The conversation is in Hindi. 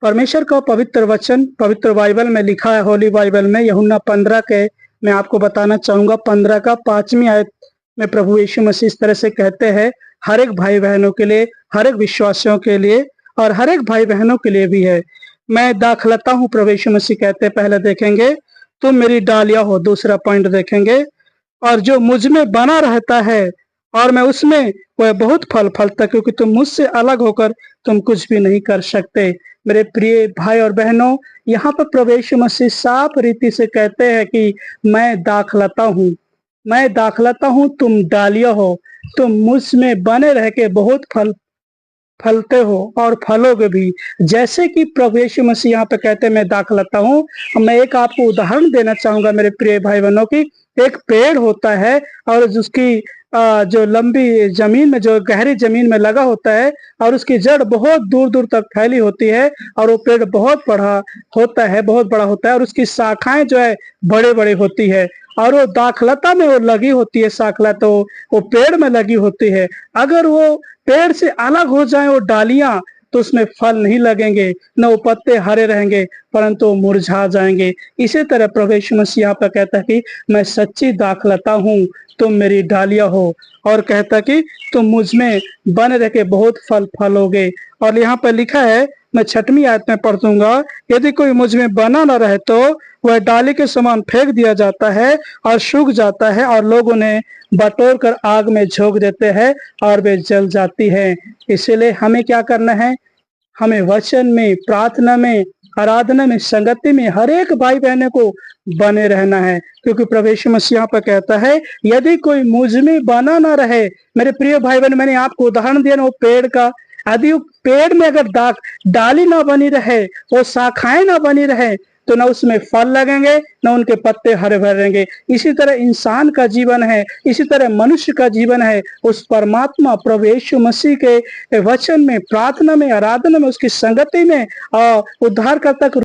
परमेश्वर का पवित्र वचन पवित्र बाइबल में लिखा है, होली बाइबल में यूहन्ना 15 के मैं आपको बताना चाहूंगा 15 का 5वीं आयत में प्रभु यीशु मसीह इस तरह से कहते हैं, हर एक भाई बहनों के लिए, हर एक विश्वासियों के लिए और हर एक भाई बहनों के लिए भी है। मैं दाखलता हूँ, प्रभु यीशु मसीह कहते हैं। पहले देखेंगे तुम मेरी डालियां हो, दूसरा पॉइंट देखेंगे और जो मुझ में बना रहता है और मैं उसमें, वह बहुत फल फलता, क्योंकि तुम मुझसे अलग होकर तुम कुछ भी नहीं कर सकते। मेरे प्रिय भाई और बहनों, यहाँ पर प्रभु यीशु मसीह साफ रीति से कहते हैं कि मैं दाखलता हूँ, मैं दाखलता हूँ, तुम डालियां हो, तुम मुझ में बने रह के बहुत फलते हो और फलोगे भी। जैसे कि प्रभु यीशु मसीह यहाँ पे कहते हैं मैं दाखलता हूँ। मैं एक आपको उदाहरण देना चाहूंगा मेरे प्रिय भाई बहनों की। एक पेड़ होता है और उसकी जो लंबी जमीन में, जो गहरी जमीन में लगा होता है और उसकी जड़ बहुत दूर दूर तक फैली होती है और वो पेड़ बहुत बड़ा होता है, बहुत बड़ा होता है और उसकी शाखाएं जो है बड़े बड़े होती है और वो दाखलता में वो लगी होती है, शाखला तो वो पेड़ में लगी होती है। अगर वो पेड़ से अलग हो जाए वो डालियां, तो उसमें फल नहीं लगेंगे, न वो पत्ते हरे रहेंगे, परंतु मुरझा जाएंगे। इसी तरह प्रभु यीशु मसीह यहाँ पर कहता है कि मैं सच्ची दाखलता हूँ, तुम मेरी डालियां हो, और कहता कि तुम मुझ में बने रह के बहुत फल फलोगे। और यहाँ पर लिखा है, मैं 6वीं आयत में पढ़ दूंगा, यदि कोई मुझ में बना न रहे तो वह डाली के समान फेंक दिया जाता है और सूख जाता है और लोग उन्हें बटोर कर आग में झोंक देते हैं और वे जल जाती है। इसलिए हमें क्या करना है? हमें वचन में, प्रार्थना में, आराधना में, संगति में हर एक भाई बहनों को बने रहना है, क्योंकि प्रभु यीशु मसीह यहाँ पर कहता है यदि कोई मुझ में बना ना रहे। मेरे प्रिय भाई बहन, मैंने आपको उदाहरण दिया ना वो पेड़ का। यदि पेड़ में अगर डाली ना बनी रहे, वो शाखाएं ना बनी रहे, तो ना उसमें फल लगेंगे, ना उनके पत्ते हरे भरे रहेंगे। इसी तरह इंसान का जीवन है, इसी तरह मनुष्य का जीवन है। उस परमात्मा प्रभु यीशु मसीह के वचन में, प्रार्थना में, आराधना में, उसकी संगति में, उद्धारकर्ता